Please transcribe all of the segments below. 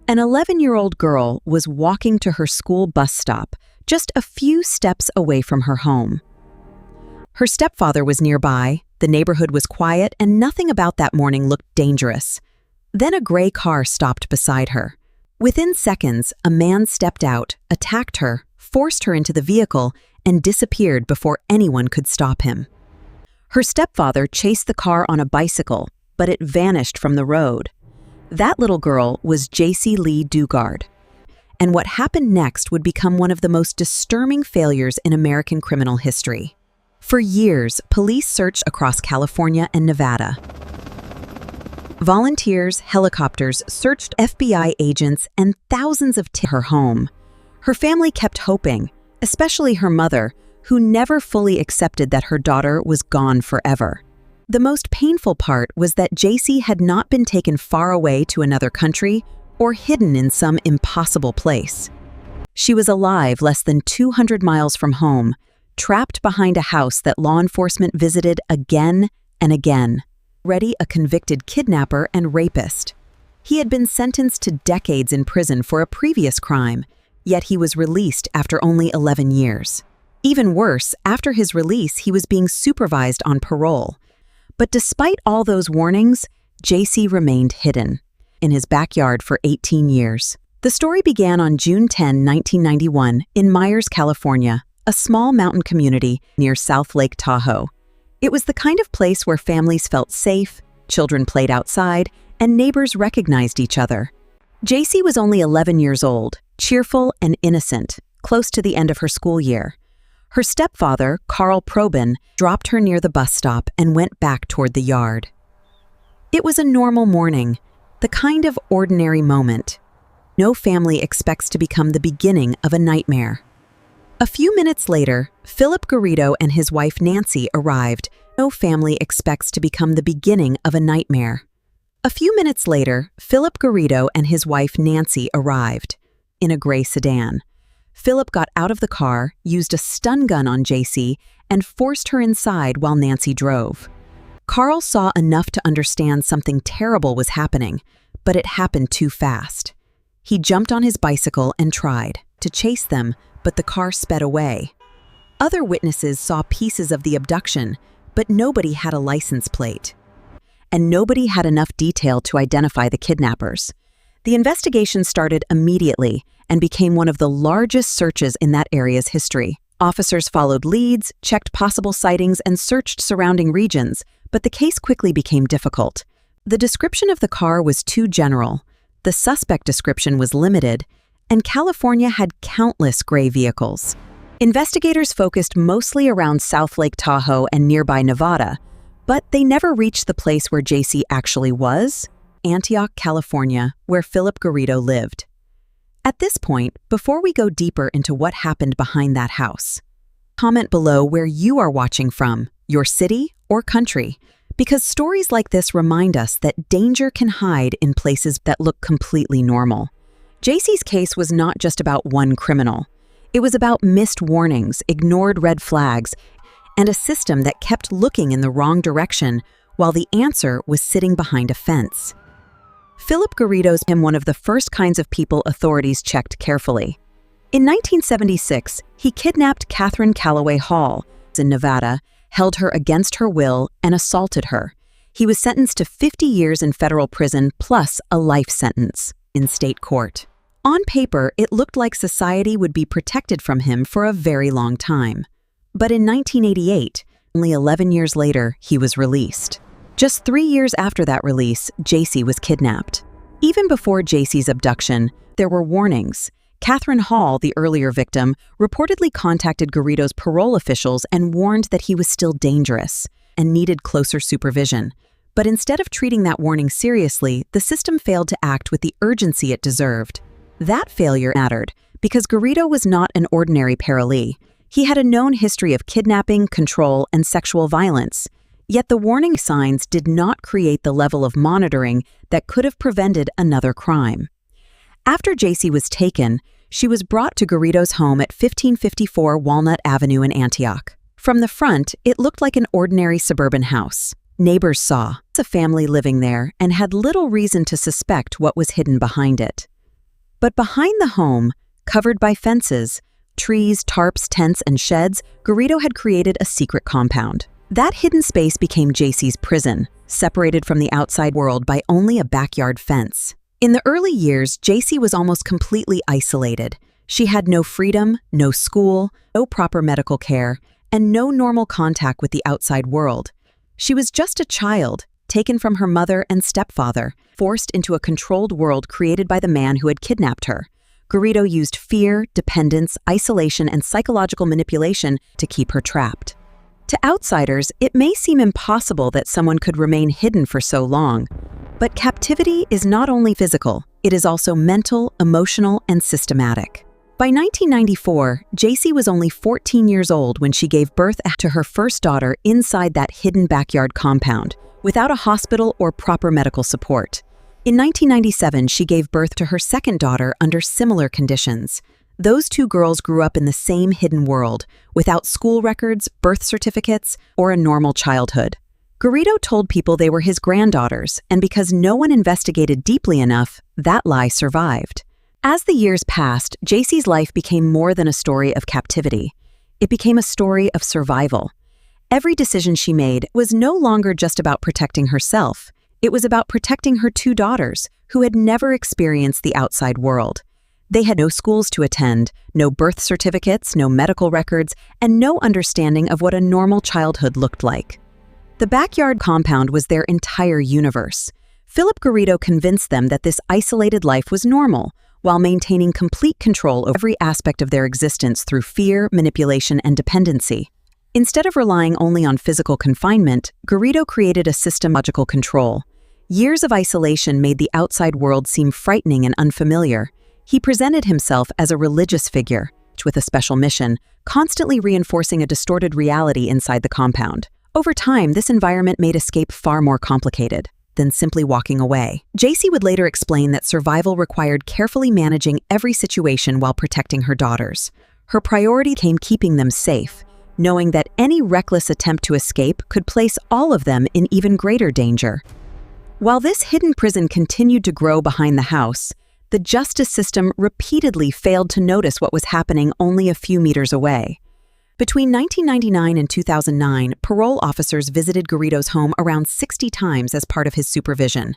An 11-year-old girl was walking to her school bus stop, just a few steps away from her home. Her stepfather was nearby, the neighborhood was quiet, and nothing about that morning looked dangerous. Then a gray car stopped beside her. Within seconds, a man stepped out, attacked her, forced her into the vehicle, and disappeared before anyone could stop him. Her stepfather chased the car on a bicycle, but it vanished from the road. That little girl was Jaycee Lee Dugard. And what happened next would become one of the most disturbing failures in American criminal history. For years, police searched across California and Nevada. Volunteers, helicopters searched, FBI agents, and thousands of her home. Her family kept hoping, especially her mother, who never fully accepted that her daughter was gone forever. The most painful part was that Jaycee had not been taken far away to another country or hidden in some impossible place. She was alive less than 200 miles from home, trapped behind a house that law enforcement visited again and again. Reddy, a convicted kidnapper and rapist. He had been sentenced to decades in prison for a previous crime, yet he was released after only 11 years. Even worse, after his release, he was being supervised on parole. But despite all those warnings, Jaycee remained hidden in his backyard for 18 years. The story began on June 10, 1991, in Myers, California, a small mountain community near South Lake Tahoe. It was the kind of place where families felt safe, children played outside, and neighbors recognized each other. Jaycee was only 11 years old, cheerful and innocent, close to the end of her school year. Her stepfather, Carl Probyn, dropped her near the bus stop and went back toward the yard. It was a normal morning, the kind of ordinary moment. No family expects to become the beginning of a nightmare. A few minutes later, Philip Garrido and his wife Nancy arrived. No family expects to become the beginning of a nightmare. A few minutes later, Philip Garrido and his wife Nancy arrived in a gray sedan. Philip got out of the car, used a stun gun on Jaycee, and forced her inside while Nancy drove. Carl saw enough to understand something terrible was happening, but it happened too fast. He jumped on his bicycle and tried to chase them, but the car sped away. Other witnesses saw pieces of the abduction, but nobody had a license plate. And nobody had enough detail to identify the kidnappers. The investigation started immediately and became one of the largest searches in that area's history. Officers followed leads, checked possible sightings, and searched surrounding regions, but the case quickly became difficult. The description of the car was too general, the suspect description was limited, and California had countless gray vehicles. Investigators focused mostly around South Lake Tahoe and nearby Nevada, but they never reached the place where Jaycee actually was, Antioch, California, where Philip Garrido lived. At this point, before we go deeper into what happened behind that house, comment below where you are watching from, your city or country, because stories like this remind us that danger can hide in places that look completely normal. Jaycee's case was not just about one criminal. It was about missed warnings, ignored red flags, and a system that kept looking in the wrong direction while the answer was sitting behind a fence. Philip Garrido's one of the first kinds of people authorities checked carefully. In 1976, he kidnapped Catherine Calloway Hall in Nevada, held her against her will, and assaulted her. He was sentenced to 50 years in federal prison plus a life sentence in state court. On paper, it looked like society would be protected from him for a very long time. But in 1988, only 11 years later, he was released. Just 3 years after that release, Jaycee was kidnapped. Even before Jaycee's abduction, there were warnings. Catherine Hall, the earlier victim, reportedly contacted Garrido's parole officials and warned that he was still dangerous and needed closer supervision. But instead of treating that warning seriously, the system failed to act with the urgency it deserved. That failure mattered because Garrido was not an ordinary parolee. He had a known history of kidnapping, control, and sexual violence. Yet the warning signs did not create the level of monitoring that could have prevented another crime. After Jaycee was taken, she was brought to Garrido's home at 1554 Walnut Avenue in Antioch. From the front, it looked like an ordinary suburban house. Neighbors saw a family living there and had little reason to suspect what was hidden behind it. But behind the home, covered by fences, trees, tarps, tents, and sheds, Garrido had created a secret compound. That hidden space became JC's prison, separated from the outside world by only a backyard fence. In the early years, JC was almost completely isolated. She had no freedom, no school, no proper medical care, and no normal contact with the outside world. She was just a child, taken from her mother and stepfather, forced into a controlled world created by the man who had kidnapped her. Garrido used fear, dependence, isolation, and psychological manipulation to keep her trapped. To outsiders, it may seem impossible that someone could remain hidden for so long. But captivity is not only physical, it is also mental, emotional, and systematic. By 1994, JC was only 14 years old when she gave birth to her first daughter inside that hidden backyard compound, without a hospital or proper medical support. In 1997, she gave birth to her second daughter under similar conditions. Those two girls grew up in the same hidden world, without school records, birth certificates, or a normal childhood. Garrido told people they were his granddaughters, and because no one investigated deeply enough, that lie survived. As the years passed, JC's life became more than a story of captivity. It became a story of survival. Every decision she made was no longer just about protecting herself. It was about protecting her two daughters, who had never experienced the outside world. They had no schools to attend, no birth certificates, no medical records, and no understanding of what a normal childhood looked like. The backyard compound was their entire universe. Philip Garrido convinced them that this isolated life was normal, while maintaining complete control over every aspect of their existence through fear, manipulation, and dependency. Instead of relying only on physical confinement, Garrido created a systematic control. Years of isolation made the outside world seem frightening and unfamiliar. He presented himself as a religious figure, with a special mission, constantly reinforcing a distorted reality inside the compound. Over time, this environment made escape far more complicated than simply walking away. JC would later explain that survival required carefully managing every situation while protecting her daughters. Her priority came keeping them safe, knowing that any reckless attempt to escape could place all of them in even greater danger. While this hidden prison continued to grow behind the house, the justice system repeatedly failed to notice what was happening only a few meters away. Between 1999 and 2009, parole officers visited Garrido's home around 60 times as part of his supervision.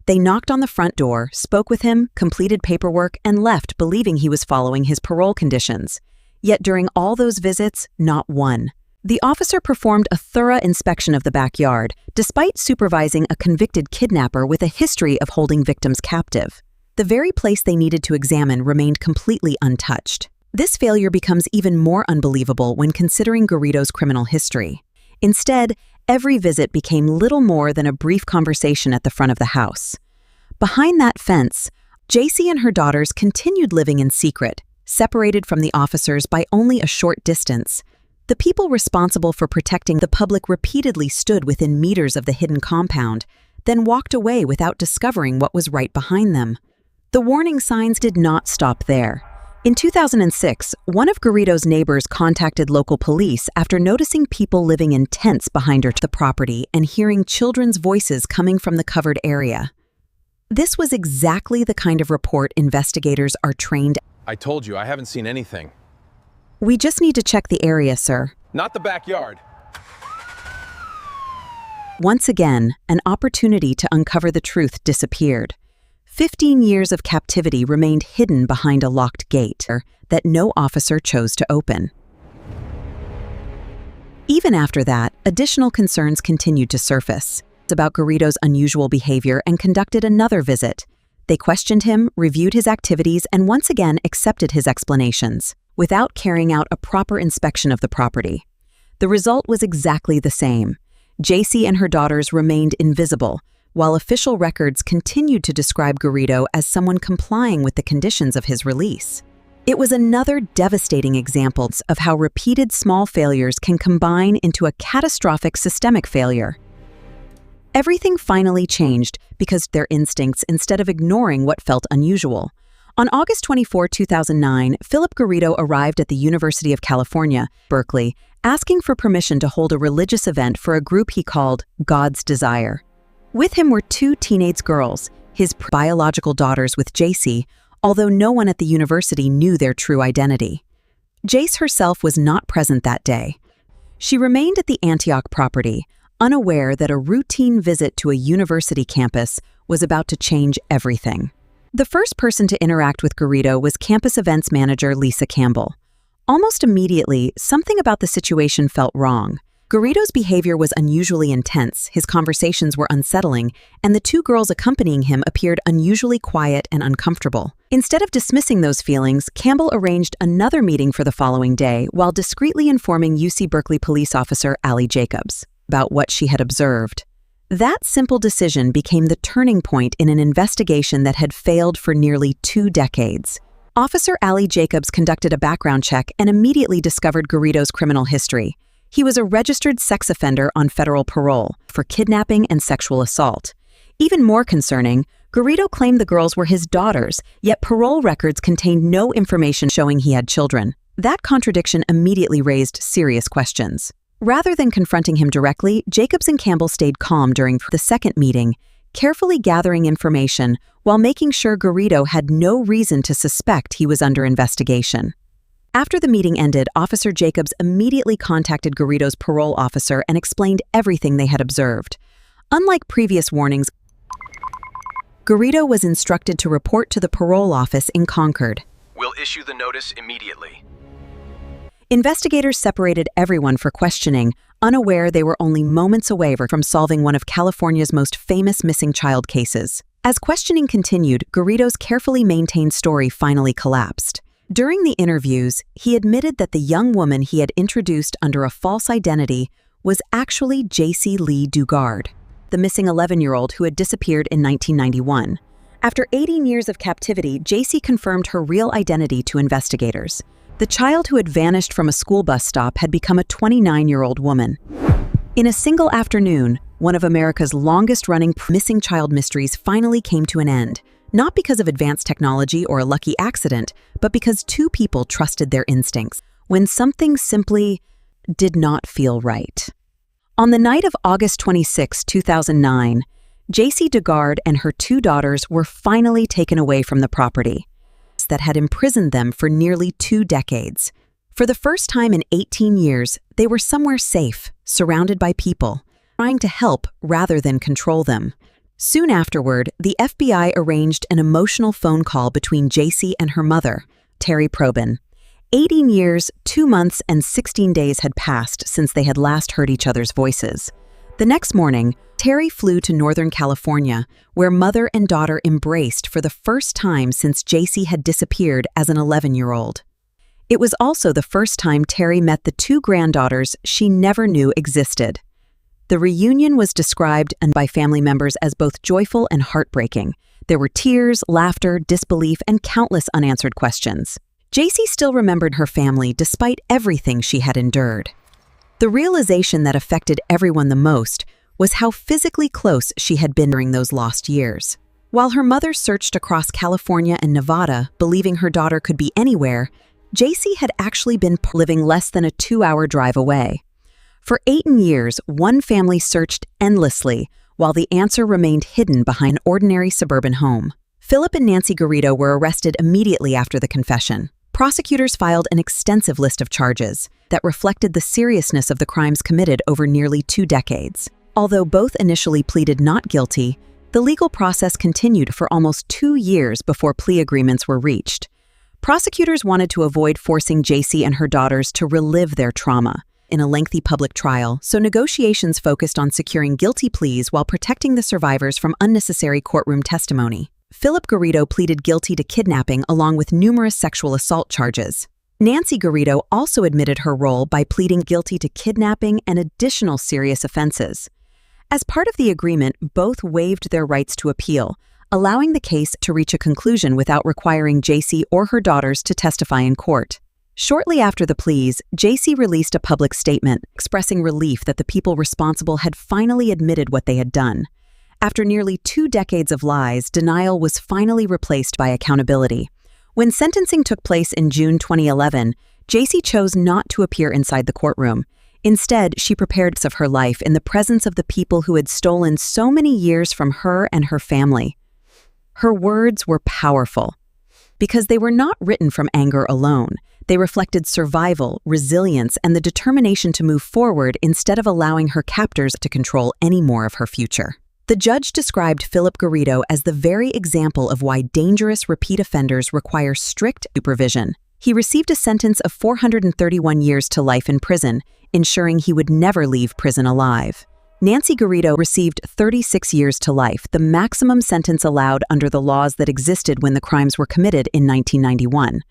They knocked on the front door, spoke with him, completed paperwork, and left believing he was following his parole conditions. Yet during all those visits, not one. The officer performed a thorough inspection of the backyard, despite supervising a convicted kidnapper with a history of holding victims captive. The very place they needed to examine remained completely untouched. This failure becomes even more unbelievable when considering Garrido's criminal history. Instead, every visit became little more than a brief conversation at the front of the house. Behind that fence, JC and her daughters continued living in secret, separated from the officers by only a short distance. The people responsible for protecting the public repeatedly stood within meters of the hidden compound, then walked away without discovering what was right behind them. The warning signs did not stop there. In 2006, one of Garrido's neighbors contacted local police after noticing people living in tents behind the property and hearing children's voices coming from the covered area. This was exactly the kind of report investigators are trained. I told you, I haven't seen anything. We just need to check the area, sir. Not the backyard. Once again, an opportunity to uncover the truth disappeared. 15 years of captivity remained hidden behind a locked gate that no officer chose to open. Even after that, additional concerns continued to surface about Garrido's unusual behavior and conducted another visit. They questioned him, reviewed his activities, and once again accepted his explanations, without carrying out a proper inspection of the property. The result was exactly the same. JC and her daughters remained invisible, while official records continued to describe Garrido as someone complying with the conditions of his release. It was another devastating example of how repeated small failures can combine into a catastrophic systemic failure. Everything finally changed because their instincts instead of ignoring what felt unusual. On August 24, 2009, Philip Garrido arrived at the University of California, Berkeley, asking for permission to hold a religious event for a group he called God's Desire. With him were two teenage girls, his biological daughters with JC, although no one at the university knew their true identity. Jace herself was not present that day. She remained at the Antioch property, unaware that a routine visit to a university campus was about to change everything. The first person to interact with Garrido was campus events manager Lisa Campbell. Almost immediately, something about the situation felt wrong. Garrido's behavior was unusually intense, his conversations were unsettling, and the two girls accompanying him appeared unusually quiet and uncomfortable. Instead of dismissing those feelings, Campbell arranged another meeting for the following day while discreetly informing UC Berkeley police officer Allie Jacobs about what she had observed. That simple decision became the turning point in an investigation that had failed for nearly 2 decades. Officer Allie Jacobs conducted a background check and immediately discovered Garrido's criminal history. He was a registered sex offender on federal parole for kidnapping and sexual assault. Even more concerning, Garrido claimed the girls were his daughters, yet parole records contained no information showing he had children. That contradiction immediately raised serious questions. Rather than confronting him directly, Jacobs and Campbell stayed calm during the second meeting, carefully gathering information while making sure Garrido had no reason to suspect he was under investigation. After the meeting ended, Officer Jacobs immediately contacted Garrido's parole officer and explained everything they had observed. Unlike previous warnings, Garrido was instructed to report to the parole office in Concord. We'll issue the notice immediately. Investigators separated everyone for questioning, unaware they were only moments away from solving one of California's most famous missing child cases. As questioning continued, Garrido's carefully maintained story finally collapsed. During the interviews, he admitted that the young woman he had introduced under a false identity was actually Jaycee Lee Dugard, the missing 11-year-old who had disappeared in 1991. After 18 years of captivity, Jaycee confirmed her real identity to investigators. The child who had vanished from a school bus stop had become a 29-year-old woman. In a single afternoon, one of America's longest-running missing child mysteries finally came to an end. Not because of advanced technology or a lucky accident, but because two people trusted their instincts when something simply did not feel right. On the night of August 26, 2009, Jaycee Dugard and her 2 daughters were finally taken away from the property that had imprisoned them for nearly 2 decades. For the first time in 18 years, they were somewhere safe, surrounded by people, trying to help rather than control them. Soon afterward, the FBI arranged an emotional phone call between Jaycee and her mother, Terry Probin. 18 years, 2 months, and 16 days had passed since they had last heard each other's voices. The next morning, Terry flew to Northern California, where mother and daughter embraced for the first time since Jaycee had disappeared as an 11-year-old. It was also the first time Terry met the 2 granddaughters she never knew existed. The reunion was described by family members as both joyful and heartbreaking. There were tears, laughter, disbelief, and countless unanswered questions. Jaycee still remembered her family despite everything she had endured. The realization that affected everyone the most was how physically close she had been during those lost years. While her mother searched across California and Nevada, believing her daughter could be anywhere, Jaycee had actually been living less than a 2-hour drive away. For 18 years, one family searched endlessly, while the answer remained hidden behind an ordinary suburban home. Philip and Nancy Garrido were arrested immediately after the confession. Prosecutors filed an extensive list of charges that reflected the seriousness of the crimes committed over nearly 2 decades. Although both initially pleaded not guilty, the legal process continued for almost 2 years before plea agreements were reached. Prosecutors wanted to avoid forcing Jaycee and her daughters to relive their trauma in a lengthy public trial, so negotiations focused on securing guilty pleas while protecting the survivors from unnecessary courtroom testimony. Philip Garrido pleaded guilty to kidnapping along with numerous sexual assault charges. Nancy Garrido also admitted her role by pleading guilty to kidnapping and additional serious offenses. As part of the agreement, both waived their rights to appeal, allowing the case to reach a conclusion without requiring Jaycee or her daughters to testify in court. Shortly after the pleas, Jaycee released a public statement expressing relief that the people responsible had finally admitted what they had done. After nearly 2 decades of lies, denial was finally replaced by accountability. When sentencing took place in June 2011, Jaycee chose not to appear inside the courtroom. Instead, she prepared of her life in the presence of the people who had stolen so many years from her and her family. Her words were powerful. because they were not written from anger alone. They reflected survival, resilience, and the determination to move forward instead of allowing her captors to control any more of her future. The judge described Philip Garrido as the very example of why dangerous repeat offenders require strict supervision. He received a sentence of 431 years to life in prison, ensuring he would never leave prison alive. Nancy Garrido received 36 years to life, the maximum sentence allowed under the laws that existed when the crimes were committed in 1991.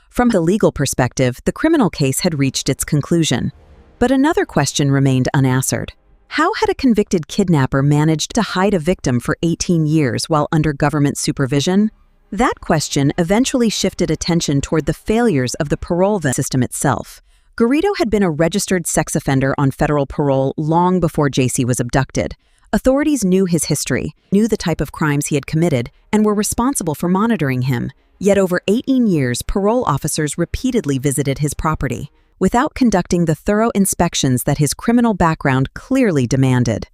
From the legal perspective, the criminal case had reached its conclusion. But another question remained unanswered. How had a convicted kidnapper managed to hide a victim for 18 years while under government supervision? That question eventually shifted attention toward the failures of the parole system itself. Garrido had been a registered sex offender on federal parole long before JC was abducted. Authorities knew his history, knew the type of crimes he had committed, and were responsible for monitoring him. Yet over 18 years, parole officers repeatedly visited his property, without conducting the thorough inspections that his criminal background clearly demanded.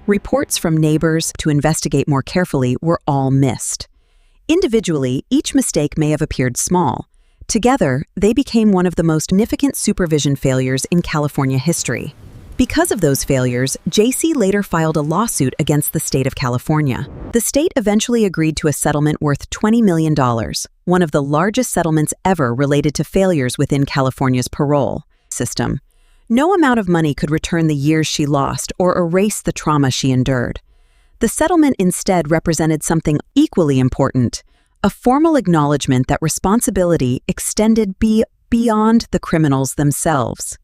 Reports from neighbors to investigate more carefully were all missed. Individually, each mistake may have appeared small. Together, they became one of the most significant supervision failures in California history. Because of those failures, JC later filed a lawsuit against the state of California. The state eventually agreed to a settlement worth $20 million, one of the largest settlements ever related to failures within California's parole system. No amount of money could return the years she lost or erase the trauma she endured. The settlement instead represented something equally important, a formal acknowledgement that responsibility extended beyond the criminals themselves.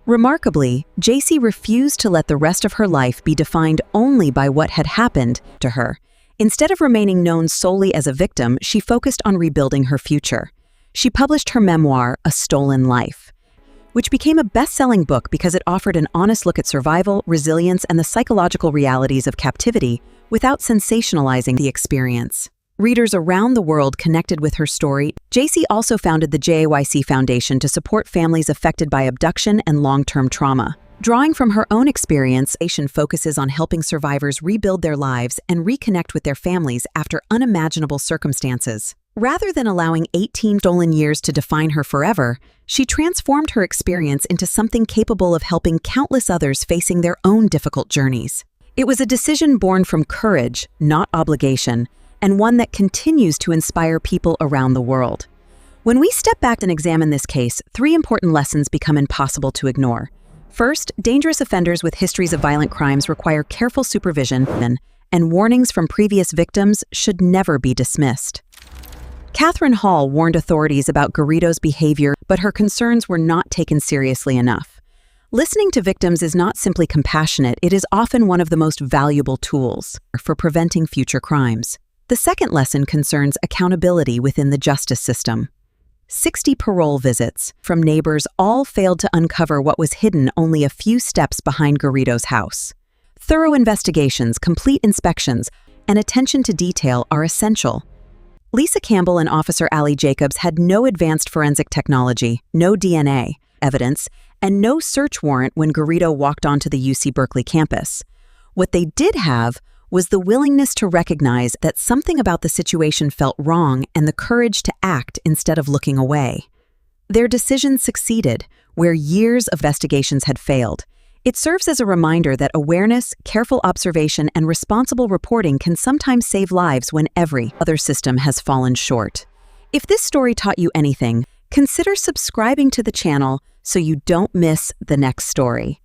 Remarkably, JC refused to let the rest of her life be defined only by what had happened to her. Instead of remaining known solely as a victim, she focused on rebuilding her future. She published her memoir, A Stolen Life, which became a best-selling book because it offered an honest look at survival, resilience, and the psychological realities of captivity without sensationalizing the experience. Readers around the world connected with her story. JC also founded the JAYC Foundation to support families affected by abduction and long-term trauma. Drawing from her own experience, the foundation focuses on helping survivors rebuild their lives and reconnect with their families after unimaginable circumstances. Rather than allowing 18 stolen years to define her forever, she transformed her experience into something capable of helping countless others facing their own difficult journeys. It was a decision born from courage, not obligation, and one that continues to inspire people around the world. When we step back and examine this case, 3 important lessons become impossible to ignore. First, dangerous offenders with histories of violent crimes require careful supervision, and warnings from previous victims should never be dismissed. Catherine Hall warned authorities about Garrido's behavior, but her concerns were not taken seriously enough. Listening to victims is not simply compassionate, it is often one of the most valuable tools for preventing future crimes. The second lesson concerns accountability within the justice system. 60 parole visits from neighbors all failed to uncover what was hidden only a few steps behind Garrido's house. Thorough investigations, complete inspections, and attention to detail are essential. Lisa Campbell and Officer Allie Jacobs had no advanced forensic technology, no DNA evidence, and no search warrant when Garrido walked onto the UC Berkeley campus. What they did have was the willingness to recognize that something about the situation felt wrong and the courage to act instead of looking away. Their decision succeeded where years of investigations had failed. It serves as a reminder that awareness, careful observation, and responsible reporting can sometimes save lives when every other system has fallen short. If this story taught you anything, consider subscribing to the channel so you don't miss the next story.